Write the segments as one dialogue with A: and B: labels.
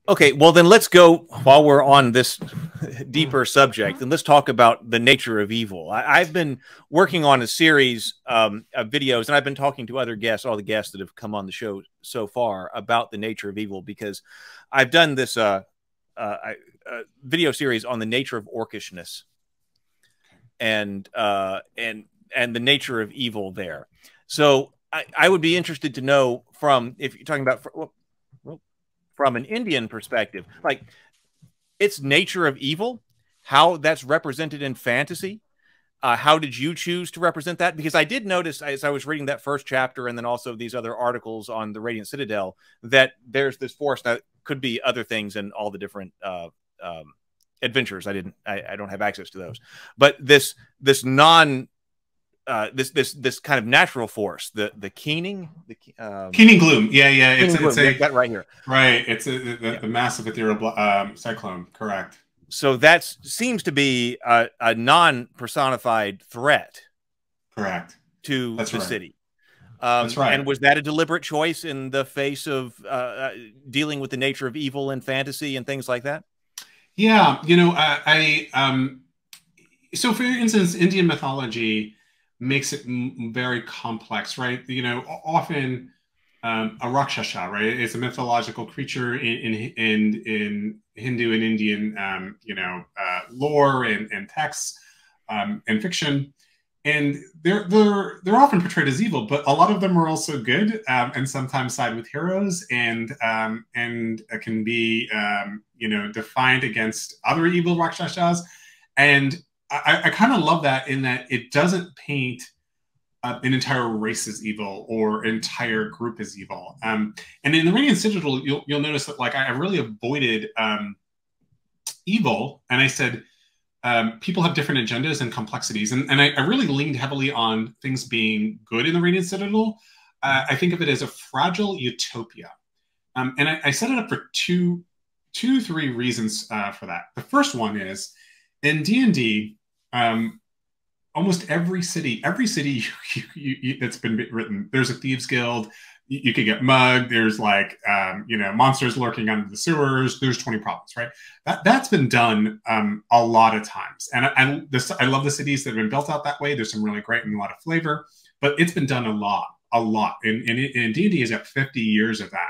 A: Okay, well then let's go, while we're on this deeper subject, and let's talk about the nature of evil. I've been working on a series of videos, and I've been talking to other guests, all the guests that have come on the show so far, about the nature of evil, because I've done this video series on the nature of orcishness and the nature of evil there. So I would be interested to know, from, if you're talking about, from an Indian perspective, like its nature of evil, how that's represented in fantasy. How did you choose to represent that? Because I did notice, as I was reading that first chapter and then also these other articles on the Radiant Citadel, that there's this force that could be other things in all the different adventures. I don't have access to those, but this kind of natural force, the keening,
B: Keening gloom. Yeah, yeah.
A: It's a that right here.
B: Right. It's the massive ethereal cyclone. Correct.
A: So that seems to be a non-personified threat.
B: Correct.
A: To the city.
B: That's right.
A: And was that a deliberate choice in the face of dealing with the nature of evil and fantasy and things like that?
B: Yeah, so for instance, Indian mythology makes it very complex, right? Often a Rakshasa, right? It's a mythological creature in Hindu and Indian, lore and texts and fiction. And they're often portrayed as evil, but a lot of them are also good, and sometimes side with heroes, and can be defined against other evil Rakshasas. And I kind of love that, in that it doesn't paint an entire race as evil or entire group as evil. And in the Radiant Citadel, you'll notice that, like, I really avoided evil, and I said, people have different agendas and complexities. And I really leaned heavily on things being good in the Radiant Citadel. I think of it as a fragile utopia. And I set it up for three reasons for that. The first one is, in D&D, almost every city that's been written, there's a thieves guild. You could get mugged. There's like, monsters lurking under the sewers. There's 20 problems, right? That's been done a lot of times. And I love the cities that have been built out that way. There's some really great and a lot of flavor, but it's been done a lot. And D&D is at 50 years of that.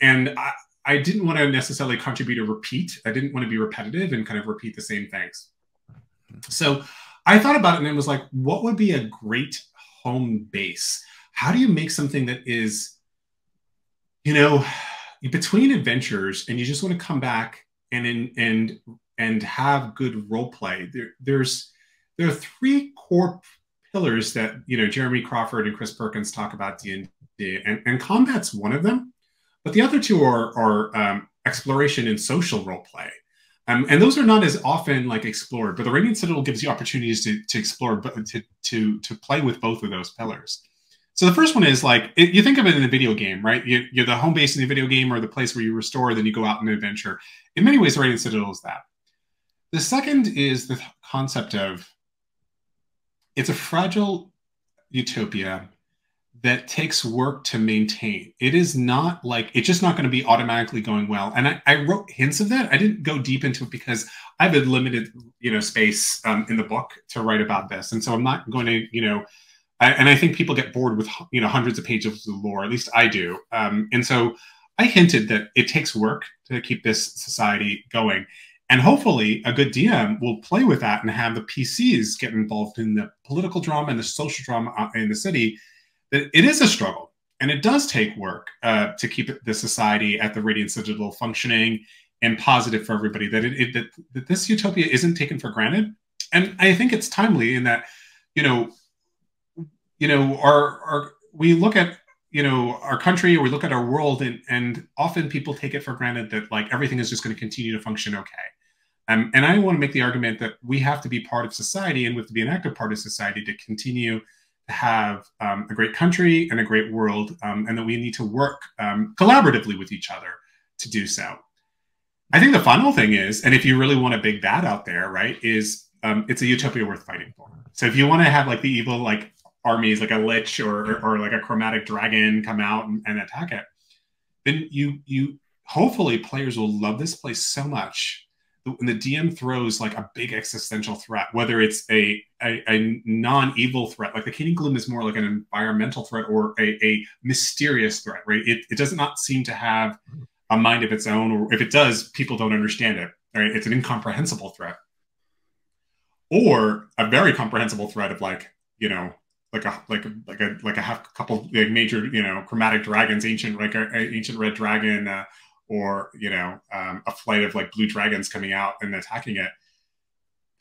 B: And I didn't want to necessarily contribute a repeat. I didn't want to be repetitive and kind of repeat the same things. So I thought about it, and it was like, what would be a great home base? How do you make something that is, between adventures, and you just want to come back and have good role play? There are three core pillars that Jeremy Crawford and Chris Perkins talk about D&D, and combat's one of them, but the other two are exploration and social role play. And those are not as often like explored, but the Radiant Citadel gives you opportunities to explore, but to play with both of those pillars. So the first one is, like, you think of it in a video game, right? You're the home base in the video game, or the place where you restore, then you go out on an adventure. In many ways, the Radiant Citadel is that. The second is the concept of, it's a fragile utopia that takes work to maintain. It is not like, it's just not going to be automatically going well. And I wrote hints of that. I didn't go deep into it because I have a limited, space in the book to write about this. And so I'm not going to, and I think people get bored with, hundreds of pages of lore, at least I do. And so I hinted that it takes work to keep this society going. And hopefully a good DM will play with that and have the PCs get involved in the political drama and the social drama in the city. It is a struggle, and it does take work to keep the society at the Radiant Citadel functioning and positive for everybody, that this utopia isn't taken for granted. And I think it's timely in that, we look at, our country, or we look at our world, and often people take it for granted that, like, everything is just going to continue to function okay. And I want to make the argument that we have to be part of society, and we have to be an active part of society to continue to have a great country and a great world, and that we need to work collaboratively with each other to do so. I think the final thing is, and if you really want a big bad out there, right, is it's a utopia worth fighting for. So if you want to have, like, the evil, like, armies, like a lich or like a chromatic dragon come out and attack it, then you hopefully players will love this place so much when the DM throws like a big existential threat, whether it's a non-evil threat, like the Keen Gloom is more like an environmental threat or a mysterious threat, right? It does not seem to have a mind of its own, or if it does, people don't understand it, right? It's an incomprehensible threat. Or a very comprehensible threat of like, you know, like a half couple like major, you know, chromatic dragons, ancient red dragon, or you know, a flight of like blue dragons coming out and attacking it.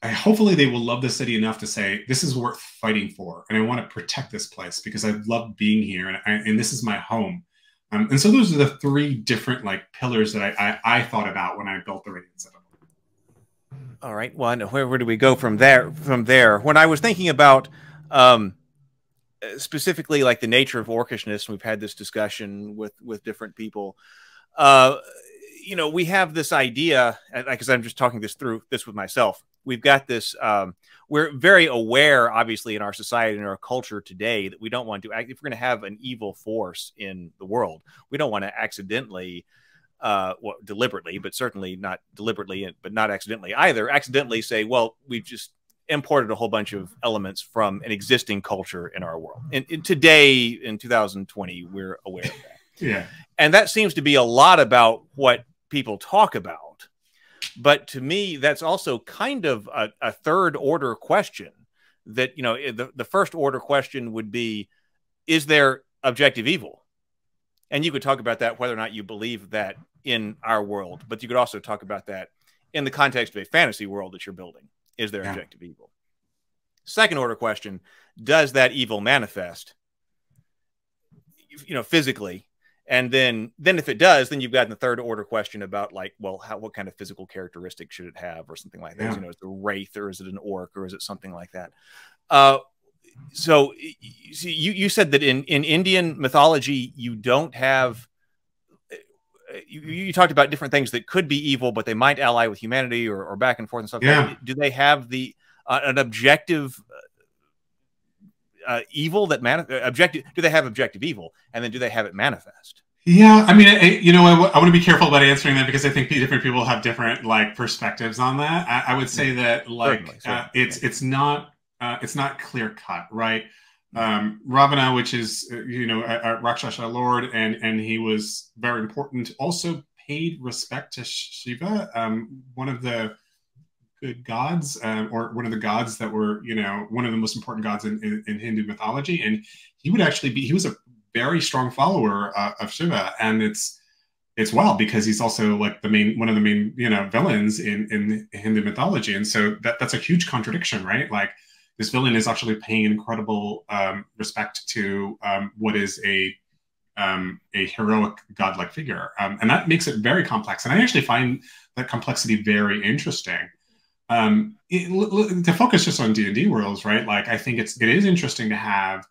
B: Hopefully they will love the city enough to say this is worth fighting for, and I want to protect this place because I love being here, and this is my home. And so those are the three different like pillars that I thought about when I built the Radiant Citadel.
A: All right. Well, where do we go from there? When I was thinking about specifically like the nature of orcishness, we've had this discussion with different people. You know, we have this idea, because I'm just talking through this with myself. We've got this. We're very aware, obviously, in our society and our culture today, that we don't want to act. If we're going to have an evil force in the world, we don't want to accidentally. Well, deliberately, but certainly not deliberately, but not accidentally either. Accidentally say, well, we've just imported a whole bunch of elements from an existing culture in our world. And today, in 2020, we're aware of that.
B: Yeah.
A: And that seems to be a lot about what people talk about. But to me, that's also kind of a third order question that, you know, the first order question would be, is there objective evil? And you could talk about that, whether or not you believe that in our world, but you could also talk about that in the context of a fantasy world that you're building. Is there objective evil? Second order question, does that evil manifest, you know, physically? And then if it does, then you've got the third order question about like, well, what kind of physical characteristic should it have or something like that? Yeah. You know, is it a wraith or is it an orc or is it something like that? So you said that in Indian mythology, you don't have, you talked about different things that could be evil, but they might ally with humanity or back and forth and stuff.
B: Yeah.
A: Do they have an objective evil that do they have objective evil, and then do they have it manifest?
B: Yeah, I mean, you know, I want to be careful about answering that because I think different people have different like perspectives on that. I would say that like certainly. It's not clear cut, right? Ravana, which is you know a Rakshasa lord, and he was very important. Also paid respect to Shiva, one of the good gods, or one of the gods that were, you know, one of the most important gods in Hindu mythology. And he would actually he was a very strong follower of Shiva, and it's wild because he's also like one of the main, you know, villains in Hindu mythology. And so that's a huge contradiction, right? Like this villain is actually paying incredible respect to what is a heroic godlike figure, and that makes it very complex. And I actually find that complexity very interesting. To focus just on D&D worlds, right? Like I think it is interesting to have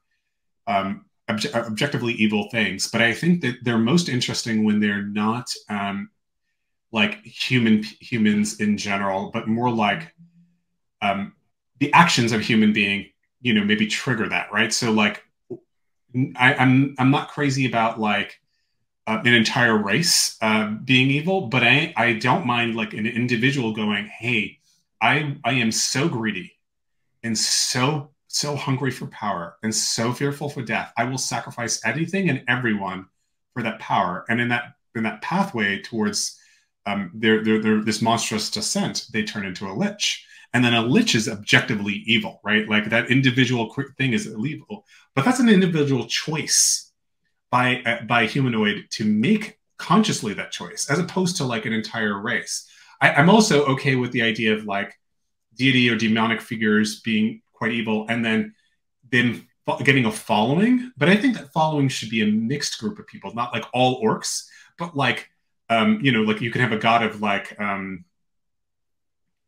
B: objectively evil things, but I think that they're most interesting when they're not like humans in general, but more like the actions of human being, you know, maybe trigger that, right? So like I'm not crazy about like an entire race being evil, but I don't mind like an individual going, hey, I am so greedy and so hungry for power and so fearful for death. I will sacrifice anything and everyone for that power. And in that pathway towards this monstrous descent, they turn into a lich. And then a lich is objectively evil, right? Like that individual thing is evil, but that's an individual choice by a humanoid to make consciously that choice, as opposed to like an entire race. I'm also okay with the idea of like deity or demonic figures being quite evil and then getting a following. But I think that following should be a mixed group of people, not like all orcs, but like, you know, like you can have a god of like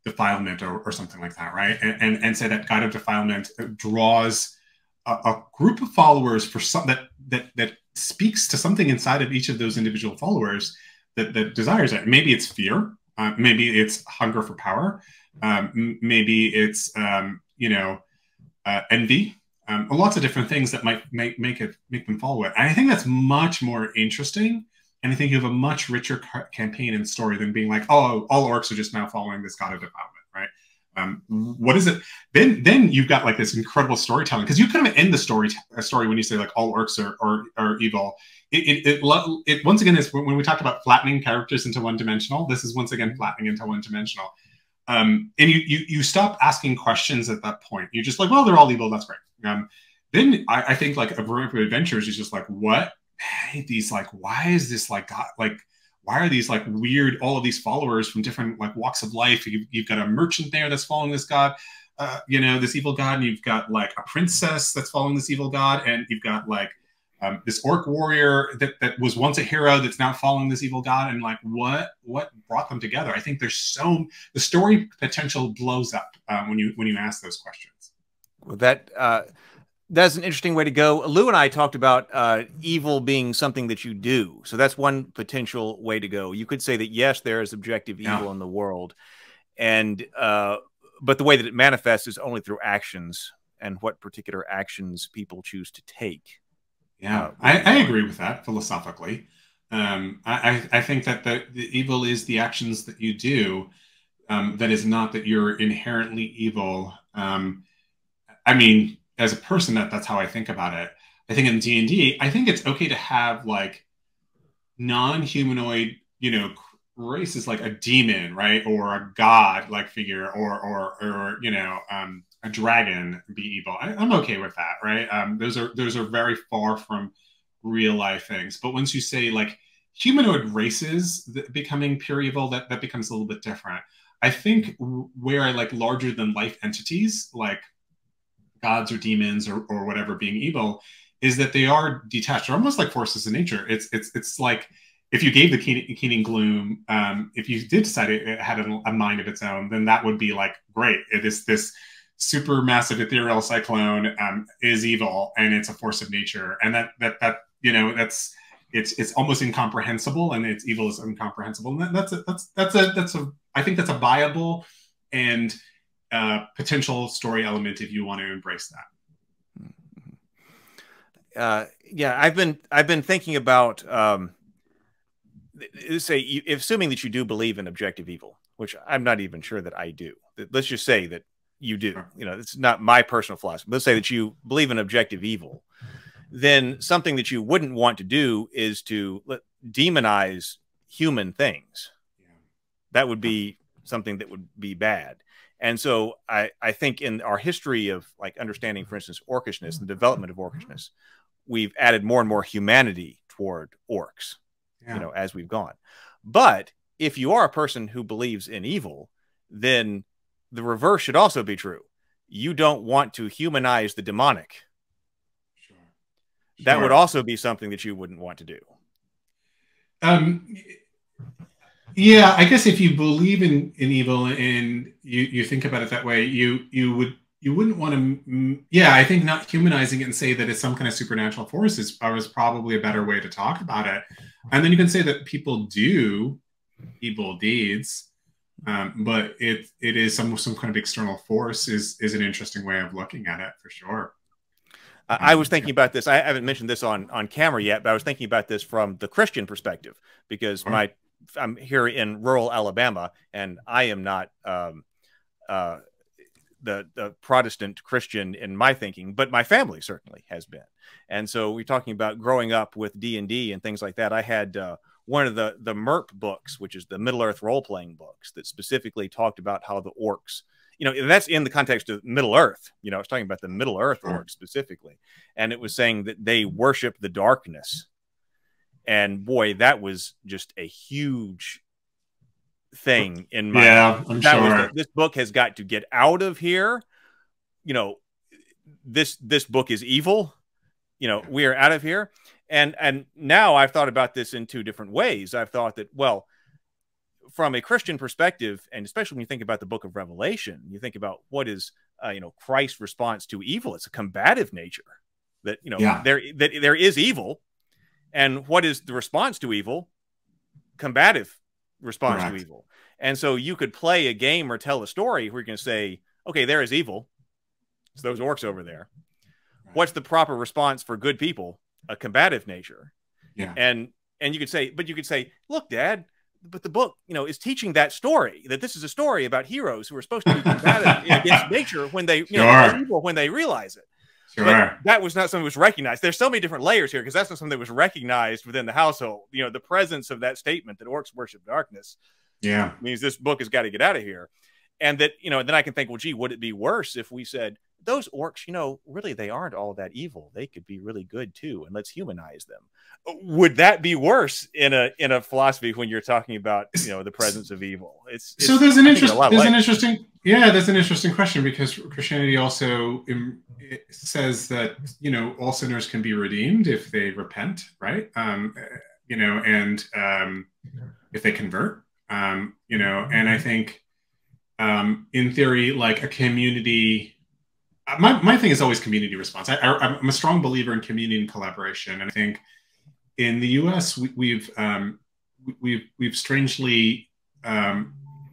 B: defilement or something like that, right? And say that god of defilement draws a group of followers for some that speaks to something inside of each of those individual followers that desires it. Maybe it's fear. Maybe it's hunger for power. Maybe it's you know, envy. Lots of different things that might make them follow it. And I think that's much more interesting And I think you have a much richer campaign and story than being like, oh, all orcs are just now following this god of defilement, right? What is it? Then you've got like this incredible storytelling, because you kind of end the story when you say like all orcs are evil. It once again is when we talk about flattening characters into one dimensional. This is once again flattening into one dimensional. And you stop asking questions at that point. You're just like, well, they're all evil. That's great. Then I think like a variety of adventures is just like, what? Hey, these like, why is this like God, like, why are these like weird, all of these followers from different like walks of life? You've got a merchant there that's following this god, this evil god, and you've got like a princess that's following this evil god, and you've got like this orc warrior that was once a hero that's now following this evil god, and like what brought them together? I think the story potential blows up when you ask those questions.
A: Well, that's an interesting way to go. Lou and I talked about evil being something that you do. So that's one potential way to go. You could say that, yes, there is objective evil in the world. And but the way that it manifests is only through actions, and what particular actions people choose to take.
B: Yeah, I agree with that philosophically. I think that the evil is the actions that you do. That is not that you're inherently evil. I mean, as a person, that's how I think about it. I think in D&D, I think it's okay to have like non-humanoid, races, like a demon, right, or a god like figure, or a dragon be evil. I'm okay with that, right? Those are very far from real life things. But once you say like humanoid races becoming pure evil, that becomes a little bit different. I think where I like larger than life entities like gods or demons or whatever being evil is that they are detached. They're almost like forces of nature. It's like if you gave the Keening Gloom, if you did decide it had a mind of its own, then that would be like, great. It is this super massive ethereal cyclone is evil, and it's a force of nature. And that's it's almost incomprehensible, and its evil is incomprehensible. And I think that's a viable and potential story element if you want to embrace
A: that. Yeah, I've been thinking about say, assuming that you do believe in objective evil, which I'm not even sure that I do. Let's just say that you do. Sure. It's not my personal philosophy. Let's say that you believe in objective evil. Then something that you wouldn't want to do is to demonize human things. Yeah. That would be something that would be bad. And so I think in our history of like understanding, for instance, orcishness and the development of orcishness, we've added more and more humanity toward orcs, as we've gone. But if you are a person who believes in evil, then the reverse should also be true. You don't want to humanize the demonic. Sure. That would also be something that you wouldn't want to do.
B: Yeah, I guess if you believe in evil and you think about it that way, you wouldn't want to. Yeah, I think not humanizing it and say that it's some kind of supernatural force is probably a better way to talk about it. And then you can say that people do evil deeds, but it is some kind of external force is an interesting way of looking at it for sure.
A: I was thinking about this. I haven't mentioned this on camera yet, but I was thinking about this from the Christian perspective, because I'm here in rural Alabama, and I am not the Protestant Christian in my thinking, but my family certainly has been. And so we're talking about growing up with D&D and things like that. I had one of the MERP books, which is the Middle Earth role-playing books, that specifically talked about how the orcs, that's in the context of Middle Earth. I was talking about the Middle Earth orcs specifically. And it was saying that they worship the darkness. And boy, that was just a huge thing in my.
B: Yeah, I'm sure.
A: This book has got to get out of here. This book is evil. We are out of here. And now I've thought about this in two different ways. I've thought that, well, from a Christian perspective, and especially when you think about the book of Revelation, you think about what is Christ's response to evil. It's a combative nature. That there is evil. And what is the response to evil? Combative response to evil. And so you could play a game or tell a story where you're going to say, okay, there is evil. It's those orcs over there. What's the proper response for good people? A combative nature.
B: Yeah.
A: And And you could say, look, Dad, but the book, is teaching that story, that this is a story about heroes who are supposed to be combative against nature when they, are evil when they realize it.
B: Sure.
A: But that was not something that was recognized. There's so many different layers here because that's not something that was recognized within the household. The presence of that statement that orcs worship darkness means this book has got to get out of here. And that, then I can think, well, gee, would it be worse if we said those orcs, really, they aren't all that evil. They could be really good too. And let's humanize them. Would that be worse in a philosophy when you're talking about, the presence of evil?
B: So there's an interesting question, because Christianity also says that, all sinners can be redeemed if they repent, right? And if they convert, and I think, in theory, like a community, my thing is always community response. I'm a strong believer in community and collaboration, and I think in the U.S. we've strangely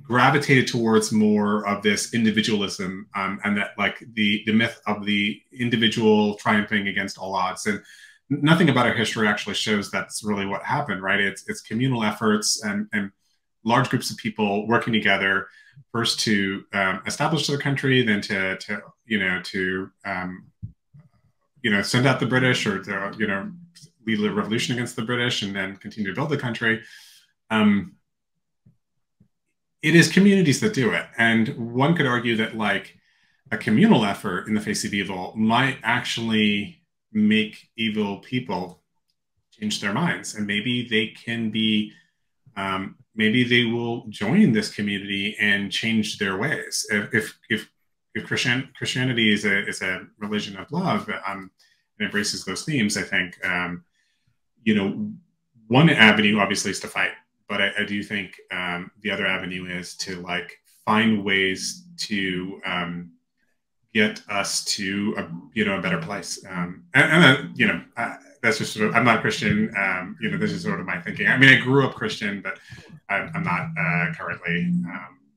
B: gravitated towards more of this individualism, and that, like, the myth of the individual triumphing against all odds. And nothing about our history actually shows that's really what happened, right? It's communal efforts and large groups of people working together, first to establish their country, then to send out the British, or to lead a revolution against the British, and then continue to build the country. It is communities that do it, and one could argue that, like, a communal effort in the face of evil might actually make evil people change their minds, and maybe they can be. Maybe they will join this community and change their ways. If Christianity is a religion of love, and embraces those themes, I think, one avenue obviously is to fight, but I do think the other avenue is to, like, find ways to get us to a better place. That's just sort of, I'm not a Christian. This is sort of my thinking. I mean, I grew up Christian, but I'm not currently.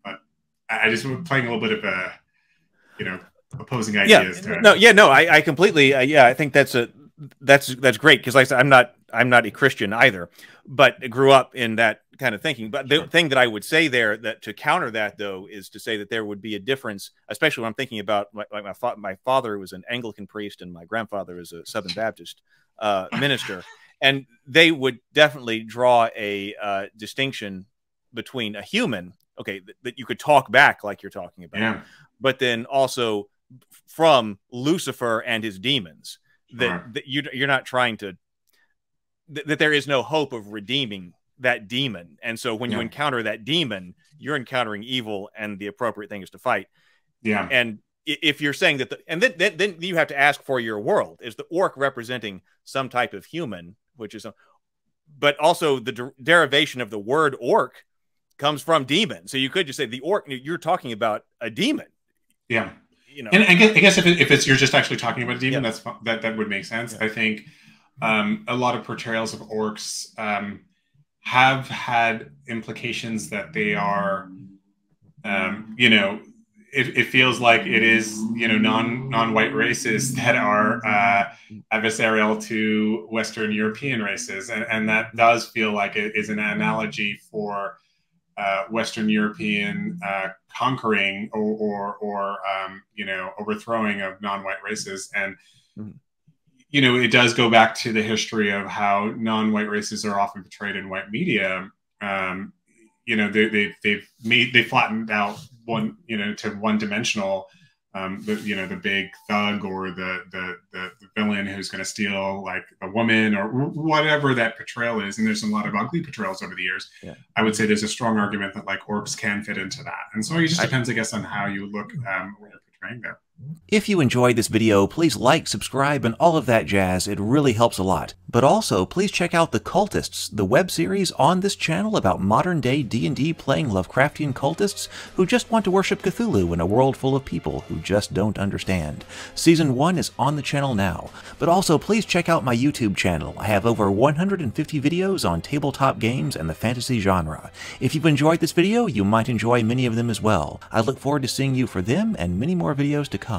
B: But I just was playing a little bit of a, opposing ideas.
A: I completely. I think that's great, because, like I said, I'm not a Christian either, but grew up in that kind of thinking. But the thing that I would say there, that to counter that, though, is to say that there would be a difference, especially when I'm thinking about my father was an Anglican priest and my grandfather is a Southern Baptist minister, and they would definitely draw a distinction between a human, that you could talk back like you're talking about, but then also from Lucifer and his demons, that you're not trying to, that there is no hope of redeeming that demon. And so when you encounter that demon, you're encountering evil, and the appropriate thing is to fight. And if you're saying that, then you have to ask for your world. Is the orc representing some type of human, but also the derivation of the word orc comes from demon. So you could just say the orc, you're talking about a demon.
B: And I guess if it's you're just actually talking about a demon, that would make sense. I think a lot of portrayals of orcs have had implications that they are, it feels like it is, non-white races that are adversarial to Western European races, and that does feel like it is an analogy for Western European conquering or overthrowing of non-white races. And it does go back to the history of how non-white races are often portrayed in white media. They flattened out one, to one-dimensional, the big thug or the villain who's going to steal, like, a woman or whatever that portrayal is. And there's a lot of ugly portrayals over the years. I would say there's a strong argument that, like, orcs can fit into that. And so it just depends, I guess, on how you look what you're portraying there.
C: If you enjoyed this video, please like, subscribe, and all of that jazz. It really helps a lot. But also, please check out The Cultists, the web series on this channel about modern-day D&D playing Lovecraftian cultists who just want to worship Cthulhu in a world full of people who just don't understand. Season 1 is on the channel now. But also, please check out my YouTube channel. I have over 150 videos on tabletop games and the fantasy genre. If you've enjoyed this video, you might enjoy many of them as well. I look forward to seeing you for them and many more videos to come.